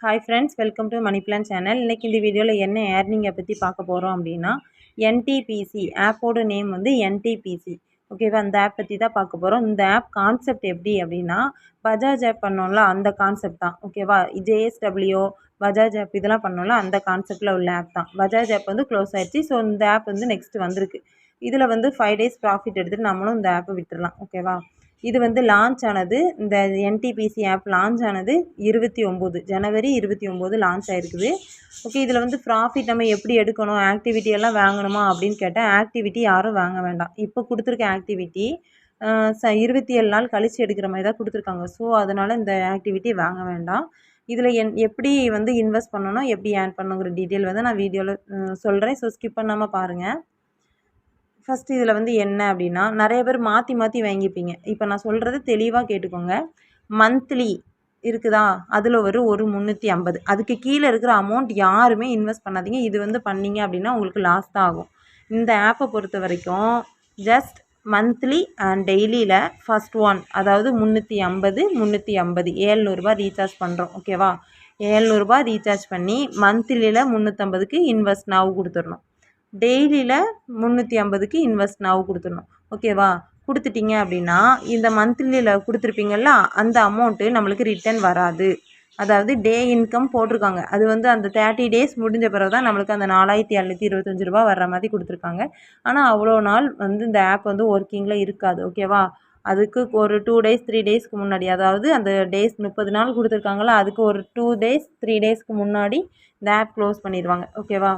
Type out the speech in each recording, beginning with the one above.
Hi ஃப்ரெண்ட்ஸ், welcome to money plan channel. இன்றைக்கி இந்த வீடியோவில் என்ன ஏர்னிங்கை பற்றி பார்க்க போகிறோம் அப்படின்னா, என்டிபிசி ஆப்போட நேம் வந்து என்டிபிசி. ஓகேவா, அந்த ஆப் பற்றி தான் பார்க்க போகிறோம். இந்த ஆப் கான்செப்ட் எப்படி அப்படின்னா, பஜாஜ் ஆப் பண்ணோம்ல அந்த கான்செப்ட் தான். ஓகேவா, ஜேஎஸ்டபிள்யூ பஜாஜ் ஆப் இதெல்லாம் பண்ணோம்ல அந்த கான்செப்டில் உள்ள ஆப் தான். பஜாஜ் ஆப் வந்து க்ளோஸ் ஆயிடுச்சு. ஸோ இந்த ஆப் வந்து நெக்ஸ்ட் வந்திருக்கு. இதில் வந்து 5 days ப்ராஃபிட் எடுத்துகிட்டு நம்மளும் இந்த ஆப்பை விட்டுடலாம். ஓகேவா, இது வந்து லான்ச் ஆனது, இந்த என்டிபிசி ஆப் லான்ச் ஆனது 29 ஜனவரி 29 லான்ச் ஆகிருக்குது. ஓகே, இதில் வந்து ப்ராஃபிட் நம்ம எப்படி எடுக்கணும், ஆக்டிவிட்டி எல்லாம் வாங்கணுமா அப்படின்னு கேட்டால், ஆக்டிவிட்டி யாரும் வாங்க வேண்டாம். இப்போ கொடுத்துருக்க ஆக்டிவிட்டி 27 நாள் கழித்து எடுக்கிற மாதிரி தான் கொடுத்துருக்காங்க. ஸோ அதனால் இந்த ஆக்டிவிட்டி வாங்க வேண்டாம். இதில் எப்படி வந்து இன்வெஸ்ட் பண்ணணும், எப்படி ஏர்ன் பண்ணணுங்கிற டீட்டெயில் வந்து நான் வீடியோவில் சொல்கிறேன். ஸோ ஸ்கிப் பண்ணாமல் பாருங்கள். ஃபஸ்ட்டு இதில் வந்து என்ன அப்படின்னா, நிறைய பேர் மாற்றி மாற்றி வாங்கிப்பீங்க. இப்போ நான் சொல்கிறது தெளிவாக கேட்டுக்கோங்க. மந்த்லி இருக்குதா, அதில் ஒரு 350, அதுக்கு கீழே இருக்கிற அமௌண்ட் யாருமே இன்வெஸ்ட் பண்ணாதீங்க. இது வந்து பண்ணிங்க அப்படின்னா உங்களுக்கு லாஸ் தான் ஆகும். இந்த ஆப்பை பொறுத்த வரைக்கும் ஜஸ்ட் மந்த்லி அண்ட் டெய்லியில் ஃபஸ்ட் ஒன், அதாவது 350 700 ரீசார்ஜ் பண்ணுறோம். ஓகேவா, 700 ரீசார்ஜ் பண்ணி மந்த்லியில் 350க்கு இன்வெஸ்ட் நாவ் கொடுத்துடணும். டெய்லியில் 350க்கு இன்வெஸ்ட் நாவ் கொடுத்துடணும். ஓகேவா, கொடுத்துட்டிங்க அப்படின்னா இந்த மந்த்லியில் கொடுத்துருப்பீங்கள்ல அந்த அமௌண்ட்டு நம்மளுக்கு ரிட்டர்ன் வராது. அதாவது டே இன்கம் போட்டிருக்காங்க. அது வந்து அந்த 30 days முடிஞ்ச பிறகு தான் நம்மளுக்கு அந்த 4725 வர்ற மாதிரி கொடுத்துருக்காங்க. ஆனால் அவ்வளோ நாள் வந்து இந்த ஆப் வந்து ஒர்க்கிங்கில் இருக்காது. ஓகேவா, அதுக்கு ஒரு 2 days 3 daysக்கு முன்னாடி, அதாவது அந்த டேஸ் 30 நாள் கொடுத்துருக்காங்களா, அதுக்கு ஒரு 2 days 3 daysக்கு முன்னாடி இந்த ஆப் க்ளோஸ் பண்ணிடுவாங்க. ஓகேவா,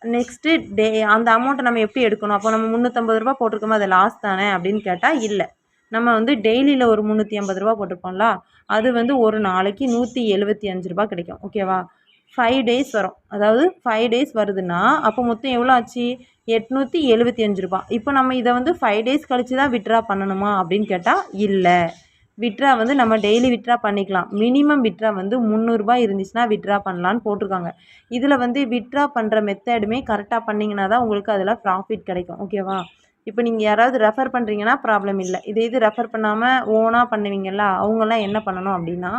நெக்ஸ்ட்டு டே அந்த அமௌண்ட்டை நம்ம எப்படி எடுக்கணும், அப்போ நம்ம 350 போட்டிருக்கோமா, அது லாஸ் தானே அப்படின்னு கேட்டால் இல்லை. நம்ம வந்து டெய்லியில் ஒரு 350 போட்டிருப்போம்ல, அது வந்து ஒரு நாளைக்கு 175 கிடைக்கும். ஓகேவா, 5 days வரும். அதாவது 5 days வருதுன்னா அப்போ மொத்தம் எவ்வளோ ஆச்சு, 875. இப்போ நம்ம இதை வந்து 5 days கழித்து தான் விட்ரா பண்ணணுமா அப்படின்னு கேட்டால் இல்லை. விட்ரா வந்து நம்ம டெய்லி விட்ரா பண்ணிக்கலாம். மினிமம் விட்ரா வந்து 300 இருந்துச்சுன்னா விட்ரா பண்ணலான்னு போட்டிருக்காங்க. இதில் வந்து விட்ரா பண்ணுற மெத்தடுமே கரெக்டாக பண்ணிங்கன்னா தான் உங்களுக்கு அதில் ப்ராஃபிட் கிடைக்கும். ஓகேவா, இப்போ நீங்கள் யாராவது ரெஃபர் பண்ணுறீங்கன்னா ப்ராப்ளம் இல்லை. இது ரெஃபர் பண்ணாமல் ஓனாக பண்ணுவீங்கள்ல, அவங்கெல்லாம் என்ன பண்ணணும் அப்படின்னா,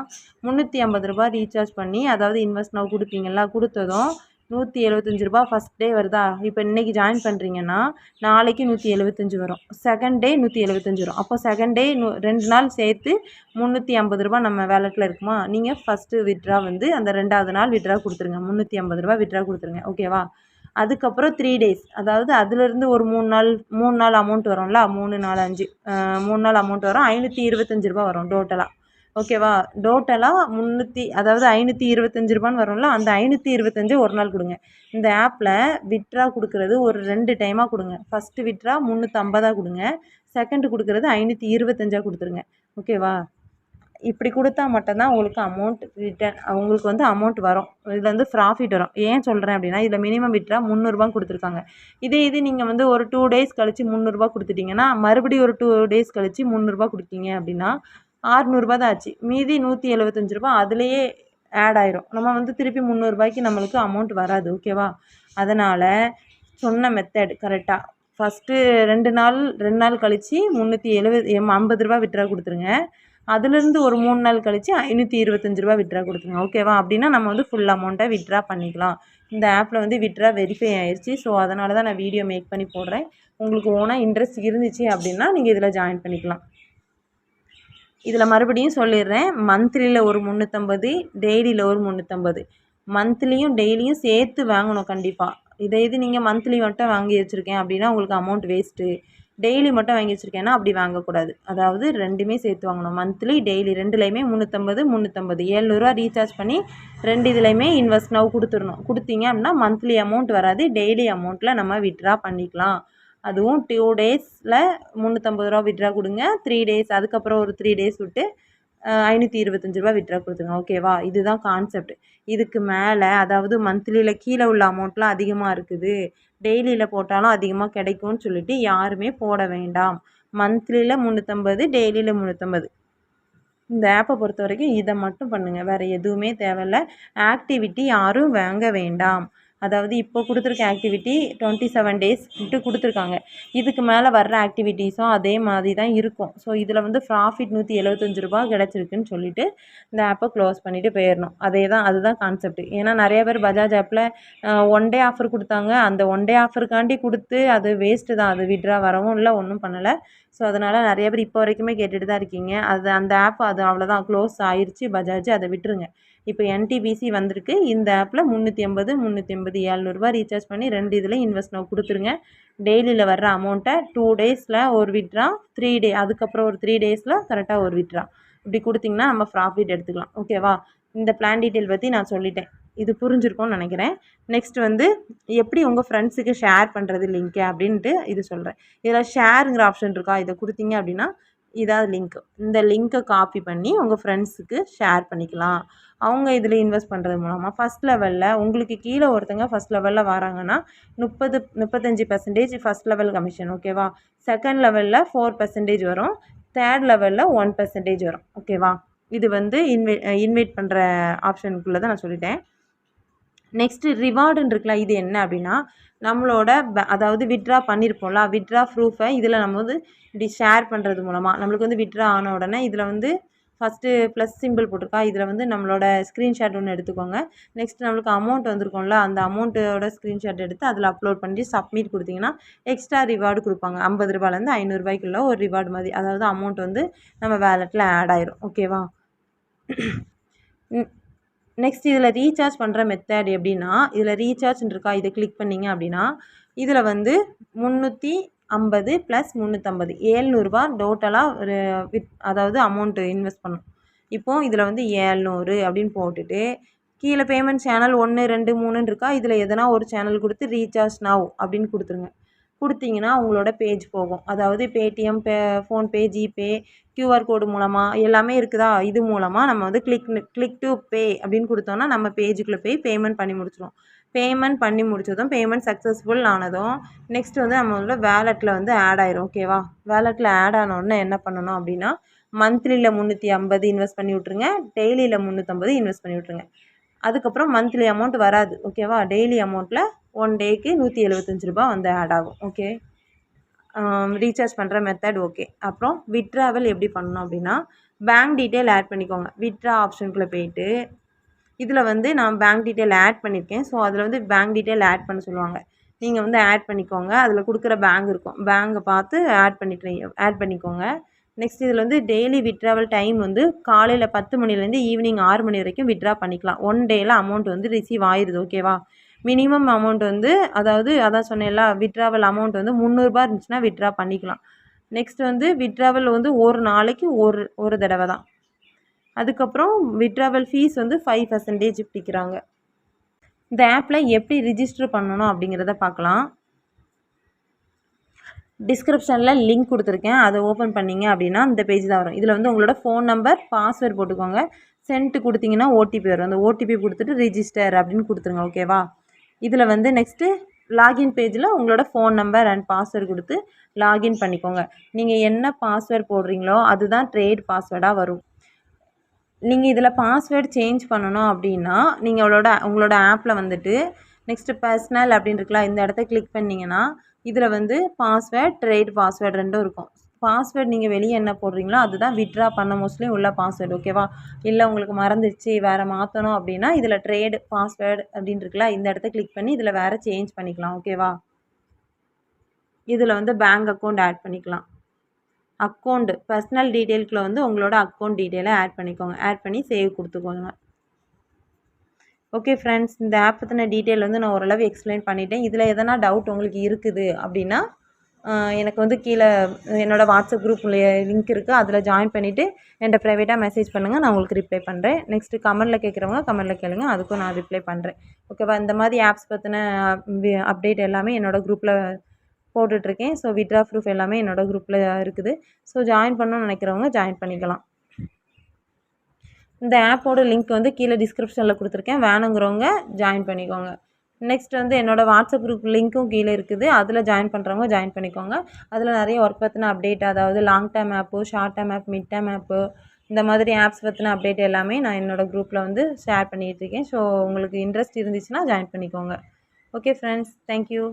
350 ரீசார்ஜ் பண்ணி, அதாவது இன்வெஸ்ட் நவ் கொடுப்பீங்களா, கொடுத்ததும் 175 ஃபஸ்ட் டே வருதா, இப்போ இன்றைக்கி ஜாயின் பண்ணுறீங்கன்னா நாளைக்கு 175 வரும், செகண்ட் டே 175 வரும். அப்போ செகண்ட் டே 2 நாள் சேர்த்து 350 நம்ம வேலெட்டில் இருக்குமா, நீங்கள் ஃபஸ்ட்டு விட்ரா வந்து அந்த 2வது நாள் விட்ரா கொடுத்துருங்க, 350 விட்ரா கொடுத்துருங்க. ஓகேவா, அதுக்கப்புறம் 3 days, அதாவது அதுலேருந்து ஒரு 3 நாள் அமௌண்ட் வரும்ல, 3 4 5 3 நாள் அமௌண்ட் வரும், 525 வரும் டோட்டலாக. ஓகேவா, டோட்டலாக அதாவது 525 வரும்ல, அந்த 525 ஒரு நாள் கொடுங்க. இந்த ஆப்பில் விட்ரா கொடுக்குறது ஒரு 2 டைமாக கொடுங்க. ஃபஸ்ட்டு விட்ரா 350 கொடுங்க, செகண்ட் கொடுக்குறது 525 கொடுத்துருங்க. ஓகேவா, இப்படி கொடுத்தா மட்டும்தான் உங்களுக்கு அமௌண்ட் ரிட்டர்ன், உங்களுக்கு வந்து அமௌண்ட் வரும். இதில் வந்து ப்ராஃபிட் வரும். ஏன் சொல்கிறேன் அப்படின்னா, இதில் மினிமம் விட்ரா 300 கொடுத்துருக்காங்க. இது நீங்கள் வந்து ஒரு 2 days கழித்து 300 கொடுத்துட்டிங்கன்னா, மறுபடியும் ஒரு 2 days கழித்து 300 கொடுத்தீங்க அப்படின்னா 600 தான் ஆச்சு. மீதி 175 அதுலேயே ஆட் ஆயிரும். நம்ம வந்து திருப்பி 300 நம்மளுக்கு அமௌண்ட் வராது. ஓகேவா, அதனால் சொன்ன மெத்தட் கரெக்டாக ஃபஸ்ட்டு 2 நாள் கழித்து 350 விட்ரா கொடுத்துருங்க. அதுலேருந்து ஒரு 3 நாள் கழித்து 525 விட்ரா கொடுத்துருங்க. ஓகேவா, அப்படின்னா நம்ம வந்து ஃபுல் அமௌண்ட்டை விட்ரா பண்ணிக்கலாம். இந்த ஆப்பில் வந்து விட்ரா வெரிஃபை ஆயிடுச்சு. ஸோ அதனால தான் நான் வீடியோ மேக் பண்ணி போடுறேன். உங்களுக்கு ஓனாக இன்ட்ரெஸ்ட் இருந்துச்சு அப்படின்னா நீங்கள் இதில் ஜாயின் பண்ணிக்கலாம். இதில் மறுபடியும் சொல்லிடுறேன், மந்த்லியில் ஒரு 350, டெய்லியில் ஒரு 350. மந்த்லியும் டெய்லியும் சேர்த்து வாங்கணும் கண்டிப்பாக. இது நீங்கள் மந்த்லி மட்டும் வாங்கி வச்சுருக்கேன் அப்படின்னா உங்களுக்கு அமௌண்ட் வேஸ்ட்டு. டெய்லி மட்டும் வாங்கி வச்சுருக்கேன்னா அப்படி வாங்கக்கூடாது. அதாவது ரெண்டுமே சேர்த்து வாங்கணும். மந்த்லி டெய்லி ரெண்டுலேயுமே 350 700 ரீசார்ஜ் பண்ணி 2 இதுலேயுமே இன்வெஸ்ட் நவ் கொடுத்துடணும். கொடுத்தீங்க அப்படின்னா மந்த்லி அமௌண்ட் வராது, டெய்லி அமௌண்ட்டில் நம்ம விட்ரா பண்ணிக்கலாம். அதுவும் 2 daysல 350 விட்ரா கொடுங்க, 3 days அதுக்கப்புறம் ஒரு 3 days விட்டு 525 விட்ரா கொடுத்துருங்க. ஓகேவா, இதுதான் கான்செப்ட். இதுக்கு மேலே, அதாவது மந்த்லியில் கீழே உள்ள அமௌண்ட்லாம் அதிகமாக இருக்குது, டெய்லியில் போட்டாலும் அதிகமாக கிடைக்கும்னு சொல்லிட்டு யாருமே போட வேண்டாம். மந்த்லியில் 350, டெய்லியில் 350. இந்த ஆப்பை பொறுத்த வரைக்கும் இதை மட்டும் பண்ணுங்கள், வேறு எதுவுமே தேவையில்லை. ஆக்டிவிட்டி யாரும் வாங்க வேண்டாம். அதாவது இப்போ கொடுத்துருக்க ஆக்டிவிட்டி 27 டேஸ் கொடுத்துருக்காங்க. இதுக்கு மேலே வர்ற ஆக்டிவிட்டீஸும் அதே மாதிரி தான் இருக்கும். ஸோ இதில் வந்து ப்ராஃபிட் ரூ. 175 கிடச்சிருக்குன்னு சொல்லிட்டு இந்த ஆப்பை க்ளோஸ் பண்ணிவிட்டு போயிடணும். அதுதான் கான்செப்ட். ஏன்னா நிறைய பேர் பஜாஜ் ஆப்பில் 1 டே ஆஃபர் கொடுத்தாங்க. அந்த 1 டே ஆஃபருக்காண்டி கொடுத்து அது வேஸ்ட்டு தான். அது விட்ரா வரவும் இல்லை, ஒன்றும் பண்ணலை. ஸோ அதனால் நிறைய பேர் இப்போ வரைக்குமே கேட்டுட்டு தான் இருக்கீங்க. அந்த ஆப் அது அவ்வளோதான், க்ளோஸ் ஆயிடுச்சு பஜாஜ், அதை விட்டுருங்க. இப்போ NTPC வந்திருக்கு. இந்த ஆப்பில் 380 700 ரீசார்ஜ் பண்ணி 2 இதில் இன்வெஸ்ட் கொடுத்துருங்க. டெய்லியில் வர்ற அமௌண்ட்டை 2 டேஸில் ஒரு விட்ரா, 3 டே அதுக்கப்புறம் ஒரு 3 டேஸில் கரெக்டாக ஒரு விட்ரா, இப்படி கொடுத்திங்கன்னா நம்ம ப்ராஃபிட் எடுத்துக்கலாம். ஓகேவா? இந்த பிளான் டீட்டெயில் பற்றி நான் சொல்லிட்டேன். இது புரிஞ்சிருக்கும்னு நினைக்கிறேன். நெக்ஸ்ட் வந்து எப்படி உங்கள் ஃப்ரெண்ட்ஸுக்கு ஷேர் பண்ணுறது லிங்க்கு அப்படின்ட்டு இது சொல்கிறேன். இதில் ஷேருங்கிற ஆப்ஷன் இருக்கா, இதை கொடுத்தீங்க அப்படின்னா இதாவது லிங்க்கு. இந்த லிங்க்கை காப்பி பண்ணி உங்கள் ஃப்ரெண்ட்ஸுக்கு ஷேர் பண்ணிக்கலாம். அவங்க இதில் இன்வெஸ்ட் பண்ணுறது மூலமாக ஃபஸ்ட் லெவலில் உங்களுக்கு கீழே ஒருத்தங்க ஃபஸ்ட் லெவலில் வராங்கன்னா 35% ஃபஸ்ட் லெவல் கமிஷன். ஓகேவா? செகண்ட் லெவலில் 4% வரும். தேர்ட் லெவலில் 1% வரும். ஓகேவா? இது வந்து இன்வைட் பண்ணுற ஆப்ஷனுக்குள்ளே தான் நான் சொல்லிட்டேன். நெக்ஸ்ட்டு ரிவார்டுன்னு இருக்குல்ல, இது என்ன அப்படின்னா நம்மளோட அதாவது விட்ரா பண்ணியிருப்போம்ல, விட்ரா ப்ரூஃபை இதில் நம்ம வந்து இப்படி ஷேர் பண்ணுறது மூலமாக நம்மளுக்கு வந்து விட்ரா ஆன உடனே இதில் வந்து ஃபஸ்ட்டு ப்ளஸ் சிம்பிள் போட்டிருக்கா, இதில் வந்து நம்மளோட ஸ்க்ரீன்ஷாட் ஒன்று எடுத்துக்கோங்க. நெக்ஸ்ட் நம்மளுக்கு அமௌண்ட் வந்திருக்கோம்ல, அந்த அமௌண்ட்டோட ஸ்க்ரீன்ஷாட் எடுத்து அதில் அப்லோட் பண்ணி சப்மிட் கொடுத்தீங்கன்னா எக்ஸ்ட்ரா ரிவார்டு கொடுப்பாங்க. ரூ. 50 500 ஒரு ரிவார்டு மாதிரி. அதாவது அமௌண்ட் வந்து நம்ம வேலெட்டில் ஆட் ஆயிரும். ஓகேவா? நெக்ஸ்ட் இதில் ரீசார்ஜ் பண்ணுற மெத்தட் எப்படின்னா, இதில் ரீசார்ஜ்ன்னு இருக்கா, இதை கிளிக் பண்ணிங்க அப்படின்னா இதில் வந்து 350 + 350 700 டோட்டலாக அதாவது அமௌண்ட்டு இன்வெஸ்ட் பண்ணணும். இப்போது இதில் வந்து 700 அப்படின்னு போட்டுட்டு கீழே பேமெண்ட் சேனல் 1 2 3ன்னு இருக்கா, இதில் எதனா ஒரு சேனல் கொடுத்து ரீசார்ஜ் நவ் அப்படின்னு கொடுத்துருங்க. கொடுத்தீங்கன்னா உங்களோட பேஜ் போகும். அதாவது பேடிஎம், ஃபோன்பே, ஜிபே, QR கோடு மூலமாக எல்லாமே இருக்குதா, இது மூலமாக நம்ம வந்து கிளிக் டு பே அப்படின்னு கொடுத்தோன்னா நம்ம பேஜுக்குள்ளே போய் பேமெண்ட் பண்ணி முடிச்சிடும். பேமெண்ட் பண்ணி முடிச்சதும் பேமெண்ட் சக்ஸஸ்ஃபுல் ஆனதும் நெக்ஸ்ட் வந்து நம்மளோட வேலெட்டில் வந்து ஆட் ஆயிரும். ஓகேவா? வேலெட்டில் ஆட் ஆனோடனே என்ன பண்ணணும் அப்படின்னா மந்த்லியில் 350 இன்வெஸ்ட் பண்ணி விட்ருங்க, டெய்லியில் 350 இன்வெஸ்ட் பண்ணி விட்ருங்க. அதுக்கப்புறம் மந்த்லி அமௌண்ட் வராது. ஓகேவா? டெய்லி அமௌண்ட்டில் 1 டேக்கு ரூ. 175 வந்து ஆட் ஆகும். ஓகே, ரீசார்ஜ் பண்ணுற மெத்தட் ஓகே. அப்புறம் விட்ராவல் எப்படி பண்ணணும் அப்படின்னா பேங்க் டீட்டெயில் ஆட் பண்ணிக்கோங்க. விட்ரா ஆப்ஷனுக்குள்ளே போயிட்டு இதில் வந்து நான் பேங்க் டீட்டெயில் ஆட் பண்ணியிருக்கேன். ஸோ அதில் வந்து பேங்க் டீட்டெயில் ஆட் பண்ண சொல்லுவாங்க. நீங்கள் வந்து ஆட் பண்ணிக்கோங்க. அதில் கொடுக்குற பேங்க் இருக்கும், பேங்கை பார்த்து ஆட் பண்ணிக்கோங்க. நெக்ஸ்ட் இதில் வந்து டெய்லி விட்ராவல் டைம் வந்து காலையில் 10 மணிலேருந்து ஈவினிங் 6 மணி வரைக்கும் விட்ரா பண்ணிக்கலாம். 1 டேயில் அமௌண்ட் வந்து ரிசீவ் ஆயிடுது. ஓகேவா? மினிமம் அமௌண்ட் வந்து அதான் சொன்னேன்ல, விட்ராவல் அமௌண்ட் வந்து 300 இருந்துச்சுன்னா விட்ரா பண்ணிக்கலாம். நெக்ஸ்ட் வந்து விட்ராவல் வந்து ஒரு நாளைக்கு ஒரு தடவை தான். அதுக்கப்புறம் விட்ராவல் ஃபீஸ் வந்து 5% பிடிக்கிறாங்க. இந்த ஆப்பில் எப்படி ரிஜிஸ்டர் பண்ணணும் அப்படிங்கிறத பார்க்கலாம். டிஸ்கிரிப்ஷனில் லிங்க் கொடுத்துருக்கேன், அதை ஓப்பன் பண்ணிங்க அப்படின்னா இந்த பேஜ் தான் வரும். இதில் வந்து உங்களோட ஃபோன் நம்பர், பாஸ்வேர்டு போட்டுக்கோங்க. சென்ட் கொடுத்தீங்கன்னா ஓடிபி வரும். அந்த ஓடிபி கொடுத்துட்டு ரிஜிஸ்டர் அப்படின்னு கொடுத்துருங்க. ஓகேவா? இதில் வந்து நெக்ஸ்ட்டு லாகின் பேஜில் உங்களோட ஃபோன் நம்பர் அண்ட் பாஸ்வேர்டு கொடுத்து லாகின் பண்ணிக்கோங்க. நீங்கள் என்ன பாஸ்வேர்டு போடுறீங்களோ அதுதான் ட்ரேட் பாஸ்வேர்டாக வரும். நீங்கள் இதில் பாஸ்வேர்டு சேஞ்ச் பண்ணணும் அப்படின்னா உங்களோட ஆப்பில் வந்துட்டு நெக்ஸ்ட்டு பர்சனல் அப்படின்னு இருக்கலாம், இந்த இடத்த கிளிக் பண்ணிங்கன்னா இதில் வந்து பாஸ்வேர்டு, ட்ரேட் பாஸ்வேர்டு ரெண்டும் இருக்கும். பாஸ்வேர்டு நீங்கள் வெளியே என்ன போடுறீங்களோ அதுதான் விட்ரா பண்ண மோஸ்ட்லி உள்ள பாஸ்வேர்டு. ஓகேவா? இல்லை உங்களுக்கு மறந்துடுச்சு வேறு மாற்றணும் அப்படின்னா இதில் ட்ரேடு பாஸ்வேர்டு அப்படின்னு இருக்குல்ல, இந்த இடத்த கிளிக் பண்ணி இதில் வேறு சேஞ்ச் பண்ணிக்கலாம். ஓகேவா? இதில் வந்து பேங்க் அக்கௌண்ட் ஆட் பண்ணிக்கலாம். அக்கௌண்ட் பர்சனல் டீட்டெயிலுக்குள்ள வந்து உங்களோட அக்கௌண்ட் டீட்டெயிலை ஆட் பண்ணிக்கோங்க. ஆட் பண்ணி சேவ் கொடுத்துக்கோங்க. ஓகே ஃப்ரெண்ட்ஸ், இந்த ஆப் பற்றின டீட்டெயில் வந்து நான் ஓரளவு எக்ஸ்பிளைன் பண்ணிட்டேன். இதில் எதனா டவுட் உங்களுக்கு இருக்குது அப்படின்னா எனக்கு வந்து கீழே என்னோடய வாட்ஸ்அப் குரூப்பில் லிங்க் இருக்குது, அதில் ஜாயின் பண்ணிவிட்டு என்கிட்ட ப்ரைவேட்டாக மெசேஜ் பண்ணுங்கள், நான் உங்களுக்கு ரிப்ளை பண்ணுறேன். நெக்ஸ்ட்டு கமெண்ட்டில் கேட்குறவங்க கமெண்ட்டில் கேளுங்க, அதுக்கும் நான் ரிப்ளை பண்ணுறேன். ஓகேவா? இந்த மாதிரி ஆப்ஸ் பற்றின அப்டேட் எல்லாமே என்னோடய குரூப்பில் போட்டுட்ருக்கேன். ஸோ விட்ரா ப்ரூஃப் எல்லாமே என்னோடய குரூப்பில் இருக்குது. ஸோ ஜாயின் பண்ணணும்னு நினைக்கிறவங்க ஜாயின் பண்ணிக்கலாம். இந்த ஆப்போட லிங்க் வந்து கீழே டிஸ்கிரிப்ஷனில் கொடுத்துருக்கேன், வேணுங்கிறவங்க ஜாயின் பண்ணிக்கோங்க. நெக்ஸ்ட் வந்து என்னோடய வாட்ஸ்அப் குரூப் லிங்க்கும் கீழே இருக்குது, அதில் ஜாயின் பண்ணுறவங்க ஜாயின் பண்ணிக்கோங்க. அதில் நிறைய ஒர்க் பற்றின அப்டேட், அதாவது long term app, short term app, mid term app, இந்த மாதிரி ஆப்ஸ் பற்றின அப்டேட் எல்லாமே நான் என்னோடய குரூப்பில் வந்து ஷேர் பண்ணிகிட்ருக்கேன். ஸோ உங்களுக்கு இன்ட்ரெஸ்ட் இருந்துச்சுன்னா ஜாயின் பண்ணிக்கோங்க. Okay friends, thank you.